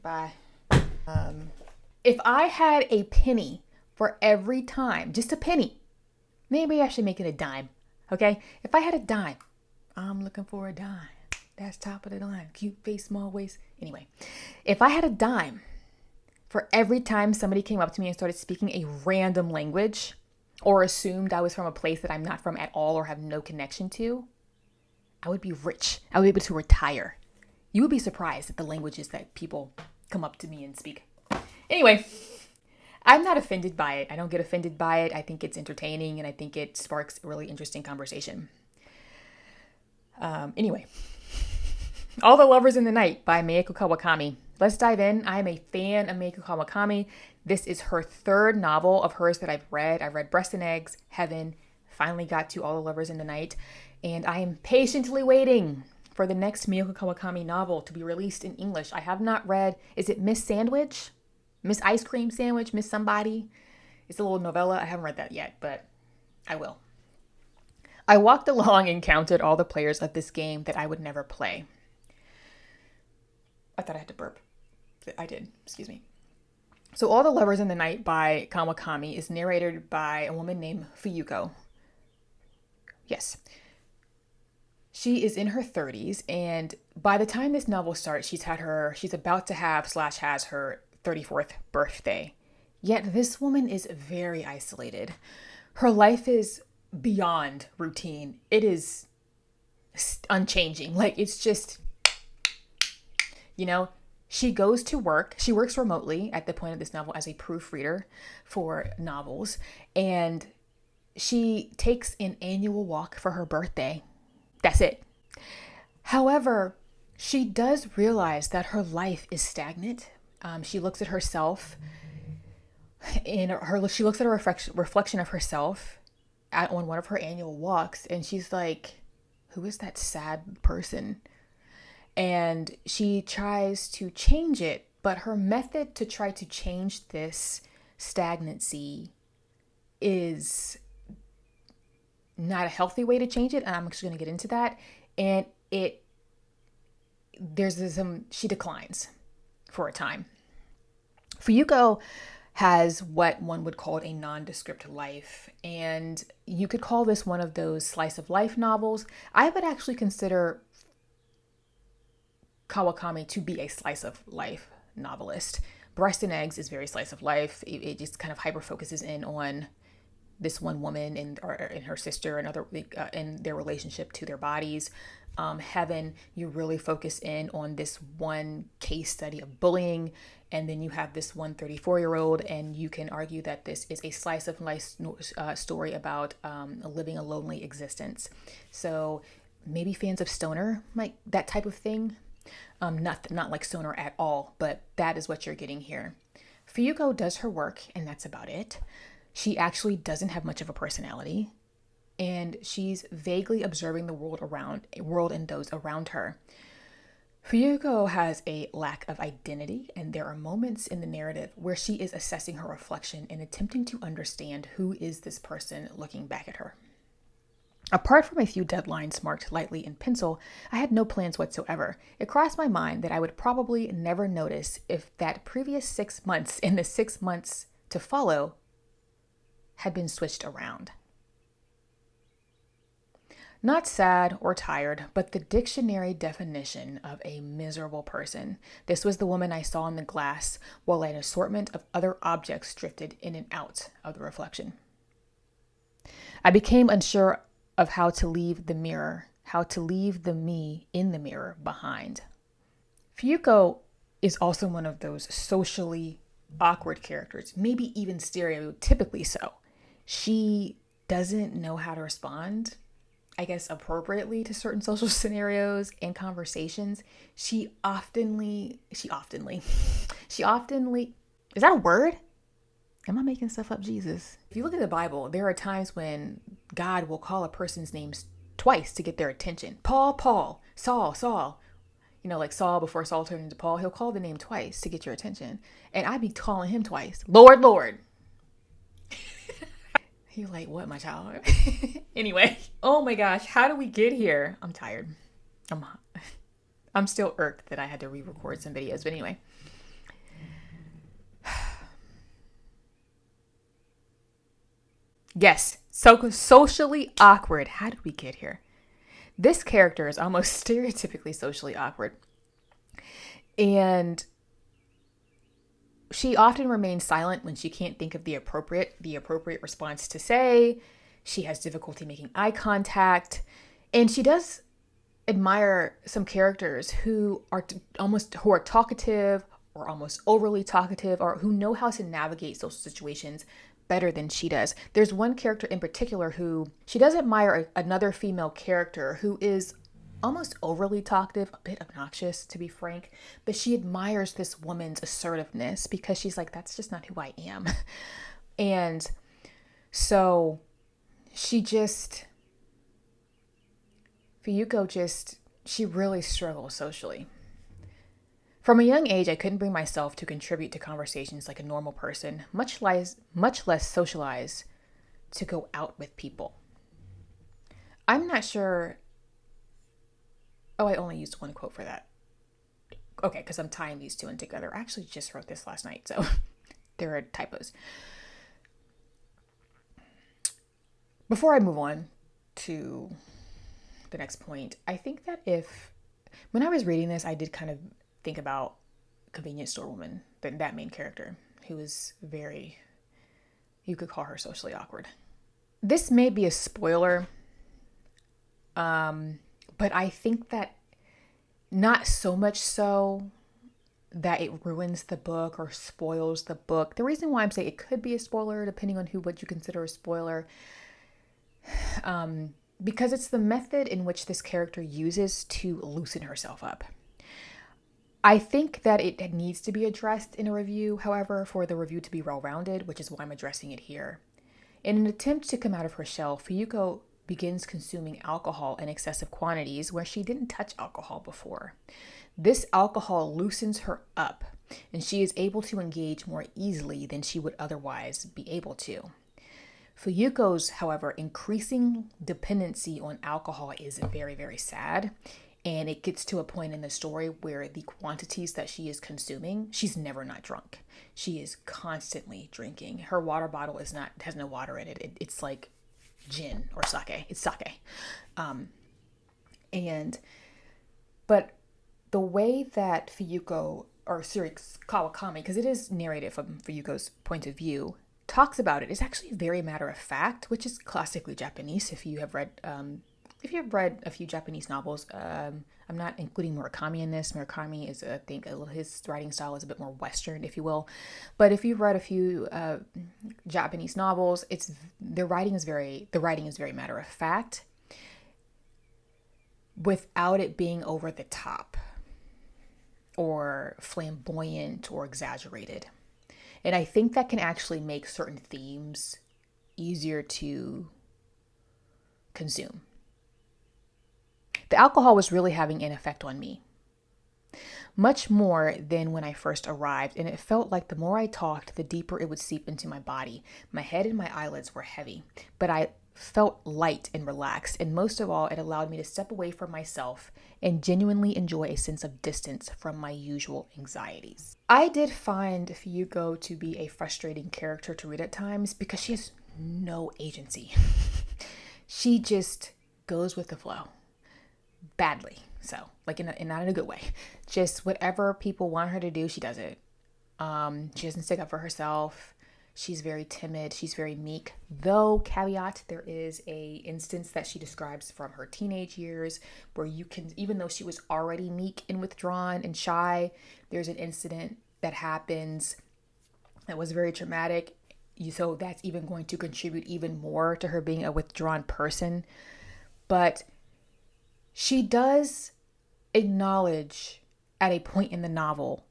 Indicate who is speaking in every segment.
Speaker 1: Bye. If I had a penny for every time, just a penny, maybe I should make it a dime. Okay? If I had a dime, I'm looking for a dime. That's top of the line. Cute face, small waist. Anyway, if I had a dime for every time somebody came up to me and started speaking a random language or assumed I was from a place that I'm not from at all or have no connection to, I would be rich. I would be able to retire. You would be surprised at the languages that people come up to me and speak. Anyway, I'm not offended by it. I don't get offended by it. I think it's entertaining and I think it sparks a really interesting conversation. Anyway, All the Lovers in the Night by Mieko Kawakami. Let's dive in. I am a fan of Mieko Kawakami. This is her third novel of hers that I've read. I read Breast and Eggs, Heaven, finally got to All the Lovers in the Night, and I am patiently waiting for the next Mieko Kawakami novel to be released in English. I have not read, is it Miss Sandwich? Miss Ice Cream Sandwich? Miss Somebody? It's a little novella. I haven't read that yet, but I will. I walked along and counted all the players of this game that I would never play. I thought I had to burp. I did. Excuse me. So All the Lovers in the Night by Kawakami is narrated by a woman named Fugo. Yes. She is in her 30s, and by the time this novel starts, she's about to have / has her 34th birthday. Yet this woman is very isolated. Her life is beyond routine. It is unchanging. Like, it's just, she goes to work. She works remotely at the point of this novel as a proofreader for novels. And she takes an annual walk for her birthday. That's it. However, she does realize that her life is stagnant. She looks at herself she looks at a reflection of herself on one of her annual walks. And she's like, who is that sad person? And she tries to change it, but her method to try to change this stagnancy is not a healthy way to change it. And I'm actually going to get into that. And she declines for a time. Fugo has what one would call a nondescript life. And you could call this one of those slice of life novels. I would actually consider Kawakami to be a slice of life novelist. Breast and Eggs is very slice of life. It just kind of hyper focuses in on this one woman and her sister and other in their relationship to their bodies. Heaven, you really focus in on this one case study of bullying, and then you have this one 34-year-old, and you can argue that this is a slice of life story about living a lonely existence. So maybe fans of stoner, like that type of thing. Not like stoner at all, but that is what you're getting here. Fugo does her work, and that's about it. She actually doesn't have much of a personality, and she's vaguely observing the world and those around her. Fugo has a lack of identity, and there are moments in the narrative where she is assessing her reflection and attempting to understand who is this person looking back at her. Apart from a few deadlines marked lightly in pencil, I had no plans whatsoever. It crossed my mind that I would probably never notice if that previous 6 months and the 6 months to follow had been switched around. Not sad or tired, but the dictionary definition of a miserable person. This was the woman I saw in the glass, while an assortment of other objects drifted in and out of the reflection. I became unsure of how to leave the me in the mirror behind. Fugo is also one of those socially awkward characters, maybe even stereotypically so. She doesn't know how to respond, I guess, appropriately to certain social scenarios and conversations. She oftenly, is that a word? Am I making stuff up, Jesus? If you look at the Bible, there are times when God will call a person's names twice to get their attention. Paul, Saul. Like Saul before Saul turned into Paul, he'll call the name twice to get your attention. And I'd be calling him twice. Lord. You're like, what, my child? Anyway, oh my gosh, how do we get here? I'm tired. I'm still irked that I had to re-record some videos, but anyway. Yes, so socially awkward. How did we get here? This character is almost stereotypically socially awkward. And she often remains silent when she can't think of the appropriate response to say. She has difficulty making eye contact, and she does admire some characters who are talkative or almost overly talkative, or who know how to navigate social situations better than she does. There's one character in particular who she does admire another female character who is almost overly talkative, a bit obnoxious to be frank, but she admires this woman's assertiveness because she's like, that's just not who I am. And so she really struggles socially. From a young age, I couldn't bring myself to contribute to conversations like a normal person, much less socialize to go out with people. I'm not sure. Oh, I only used one quote for that. Okay, because I'm tying these two in together. I actually just wrote this last night, so there are typos. Before I move on to the next point, I think that when I was reading this, I did kind of think about convenience store woman, that main character, who is very, you could call her socially awkward. This may be a spoiler, but I think that not so much so that it ruins the book or spoils the book. The reason why I'm saying it could be a spoiler, depending on what you consider a spoiler, because it's the method in which this character uses to loosen herself up. I think that it needs to be addressed in a review, however, for the review to be well-rounded, which is why I'm addressing it here. In an attempt to come out of her shell, Fugo begins consuming alcohol in excessive quantities where she didn't touch alcohol before. This alcohol loosens her up, and she is able to engage more easily than she would otherwise be able to. Fugo's, however, increasing dependency on alcohol is very, very sad, and it gets to a point in the story where the quantities that she is consuming, she's never not drunk. She is constantly drinking. Her water bottle has no water in it. It's like gin or sake. It's sake. But the way that Kawakami, because it is narrated from Fugo's point of view, talks about it is actually very matter of fact, which is classically Japanese. If you have read a few Japanese novels, I'm not including Murakami in this. Murakami is, I think, his writing style is a bit more Western, if you will. But if you've read a few Japanese novels, the writing is very matter of fact, without it being over the top or flamboyant or exaggerated. And I think that can actually make certain themes easier to consume. The alcohol was really having an effect on me, much more than when I first arrived, and it felt like the more I talked, the deeper it would seep into my body. My head and my eyelids were heavy, but I felt light and relaxed, and most of all, it allowed me to step away from myself and genuinely enjoy a sense of distance from my usual anxieties. I did find Fugo to be a frustrating character to read at times because she has no agency. She just goes with the flow. Badly so, like not in a good way. Just whatever people want her to do, she does it. She doesn't stick up for herself. She's very timid. She's very meek. Though, caveat, there is a instance that she describes from her teenage years where you can, even though she was already meek and withdrawn and shy, there's an incident that happens that was very traumatic. So that's even going to contribute even more to her being a withdrawn person. But she does acknowledge at a point in the novel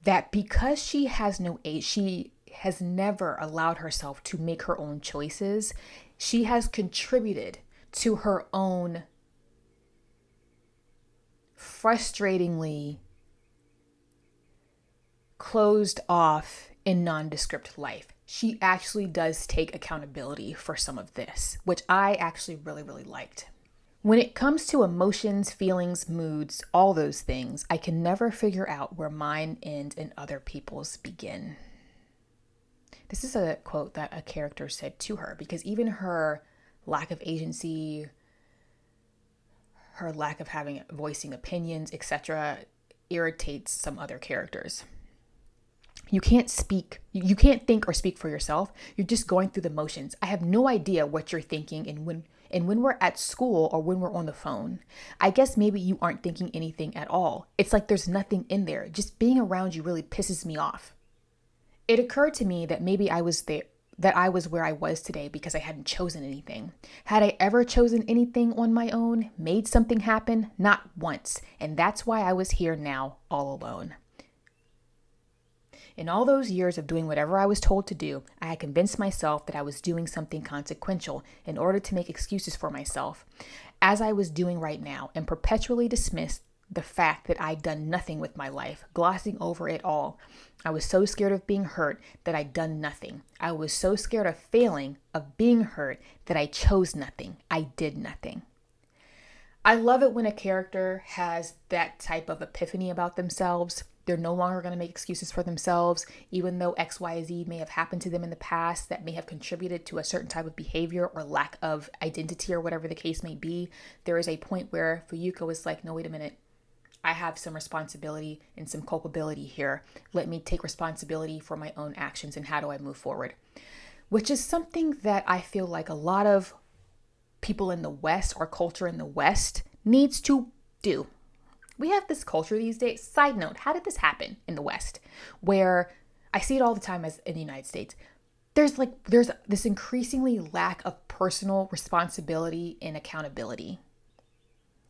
Speaker 1: that because she has no age, she has never allowed herself to make her own choices. She has contributed to her own frustratingly closed off and nondescript life. She actually does take accountability for some of this, which I actually really, really liked. When it comes to emotions, feelings, moods, all those things, I can never figure out where mine end and other people's begin. This is a quote that a character said to her, because even her lack of agency, her lack of having voicing opinions, etc., irritates some other characters. You can't think or speak for yourself. You're just going through the motions. I have no idea what you're thinking and when we're at school or when we're on the phone. I guess maybe you aren't thinking anything at all. It's like there's nothing in there. Just being around you really pisses me off. It occurred to me that maybe I was where I was today because I hadn't chosen anything. Had I ever chosen anything on my own, made something happen? Not once. And that's why I was here now, all alone. In all those years of doing whatever I was told to do, I had convinced myself that I was doing something consequential in order to make excuses for myself, as I was doing right now, and perpetually dismissed the fact that I'd done nothing with my life, glossing over it all. I was so scared of being hurt that I'd done nothing. I was so scared of failing, of being hurt, that I chose nothing. I did nothing. I love it when a character has that type of epiphany about themselves. They're no longer going to make excuses for themselves, even though X, Y, Z may have happened to them in the past that may have contributed to a certain type of behavior or lack of identity or whatever the case may be. There is a point where Fugo is like, no, wait a minute. I have some responsibility and some culpability here. Let me take responsibility for my own actions and how do I move forward? Which is something that I feel like a lot of people in the West, or culture in the West, needs to do. We have this culture these days. Side note, how did this happen in the West? Where I see it all the time as in the United States. There's this increasingly lack of personal responsibility and accountability.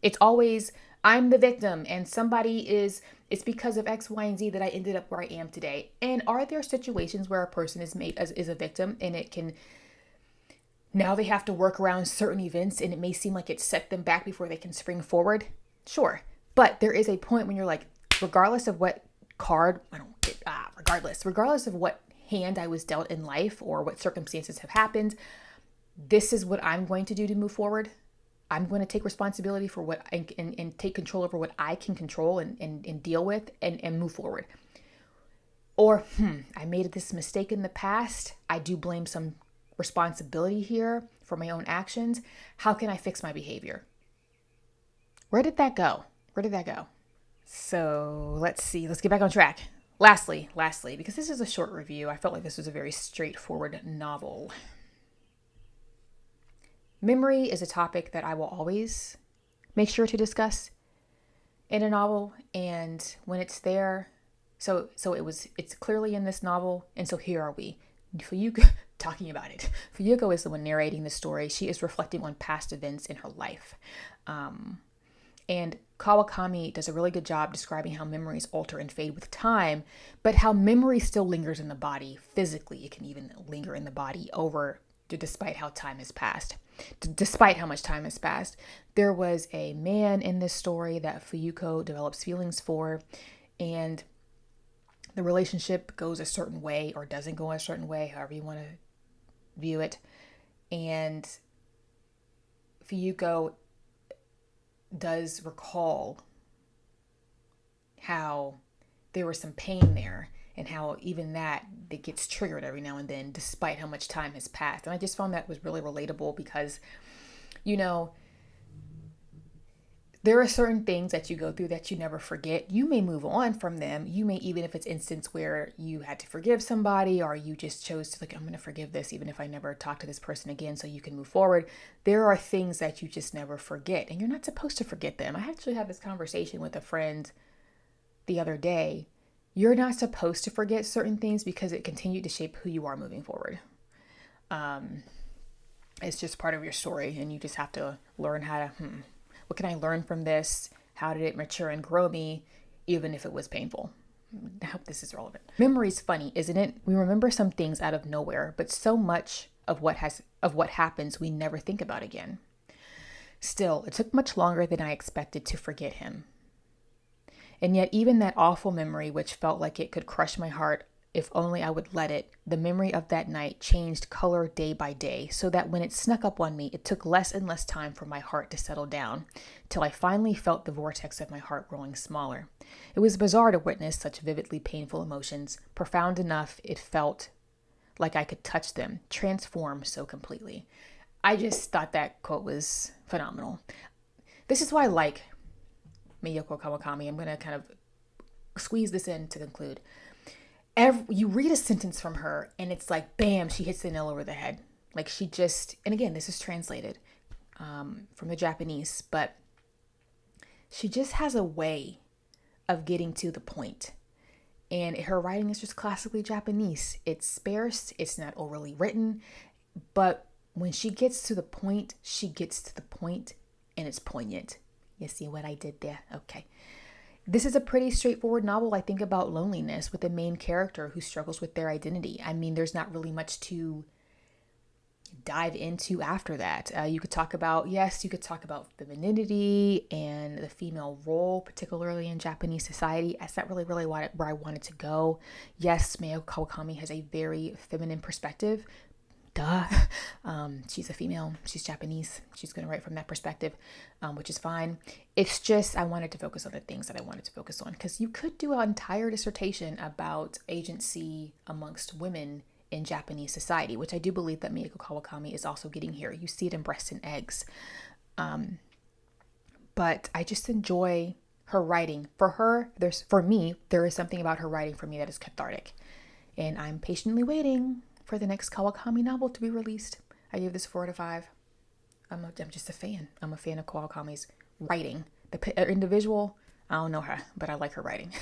Speaker 1: It's always, I'm the victim and it's because of X, Y, and Z that I ended up where I am today. And are there situations where a person is made as a victim and now they have to work around certain events and it may seem like it set them back before they can spring forward? Sure. But there is a point when you're like, regardless of what regardless of what hand I was dealt in life or what circumstances have happened, this is what I'm going to do to move forward. I'm going to take responsibility for what and take control over what I can control and deal with and move forward. Or, I made this mistake in the past. I do blame some responsibility here for my own actions. How can I fix my behavior? Where did that go? So let's see. Let's get back on track. Lastly, because this is a short review, I felt like this was a very straightforward novel. Memory is a topic that I will always make sure to discuss in a novel, and when it's there, it's clearly in this novel, and so here are we. Fugo talking about it. Fugo is the one narrating the story. She is reflecting on past events in her life. And Kawakami does a really good job describing how memories alter and fade with time, but how memory still lingers in the body. Physically, it can even linger in the body despite how time has passed. Despite how much time has passed. There was a man in this story that Fugo develops feelings for, and the relationship goes a certain way or doesn't go a certain way, however you want to view it. And Fugo does recall how there was some pain there and how even that gets triggered every now and then despite how much time has passed. And I just found that was really relatable because, there are certain things that you go through that you never forget. You may move on from them. You may, even if it's instance where you had to forgive somebody or you just chose to I'm going to forgive this even if I never talk to this person again so you can move forward. There are things that you just never forget and you're not supposed to forget them. I actually had this conversation with a friend the other day. You're not supposed to forget certain things because it continued to shape who you are moving forward. It's just part of your story and you just have to learn how to, what can I learn from this? How did it mature and grow me, even if it was painful? I hope this is relevant. Memory's funny, isn't it? We remember some things out of nowhere, but so much of what happens we never think about again. Still, it took much longer than I expected to forget him. And yet even that awful memory, which felt like it could crush my heart if only I would let it, the memory of that night changed color day by day, so that when it snuck up on me, it took less and less time for my heart to settle down, till I finally felt the vortex of my heart growing smaller. It was bizarre to witness such vividly painful emotions, profound enough it felt like I could touch them, transform so completely. I just thought that quote was phenomenal. This is why I like Mieko Kawakami. I'm going to kind of squeeze this in to conclude. You read a sentence from her and it's like, bam, she hits the nail over the head. Like she just, and again, this is translated from the Japanese, but she just has a way of getting to the point. And her writing is just classically Japanese. It's sparse, it's not overly written, but when she gets to the point, she gets to the point and it's poignant. You see what I did there? Okay. This is a pretty straightforward novel, I think, about loneliness with a main character who struggles with their identity. I mean, there's not really much to dive into after that. You could talk about femininity and the female role, particularly in Japanese society. That's not really where I wanted to go. Yes, Mieko Kawakami has a very feminine perspective. Duh. She's a female. She's Japanese. She's going to write from that perspective, which is fine. It's just I wanted to focus on the things that I wanted to focus on, because you could do an entire dissertation about agency amongst women in Japanese society, which I do believe that Mieko Kawakami is also getting here. You see it in Breast and Eggs. But I just enjoy her writing. For me, there is something about her writing for me that is cathartic. And I'm patiently waiting for the next Kawakami novel to be released. I give this 4 out of 5. I'm just a fan. I'm a fan of Kawakami's writing. The individual, I don't know her, but I like her writing.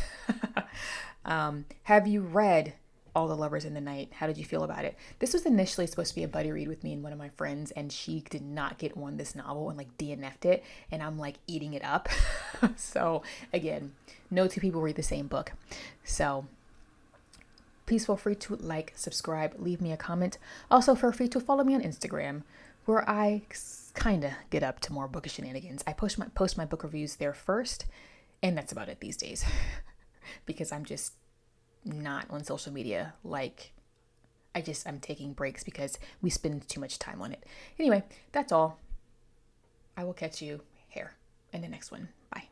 Speaker 1: Have you read All the Lovers in the Night? How did you feel about it? This was initially supposed to be a buddy read with me and one of my friends, and she did not get on this novel and like DNF'd it, and I'm like eating it up. So again, no two people read the same book. So please feel free to like, subscribe, leave me a comment. Also feel free to follow me on Instagram, where I kind of get up to more bookish shenanigans. I post my book reviews there first, and that's about it these days. Because I'm just not on social media. Like, I'm taking breaks because we spend too much time on it. Anyway, that's all. I will catch you here in the next one. Bye.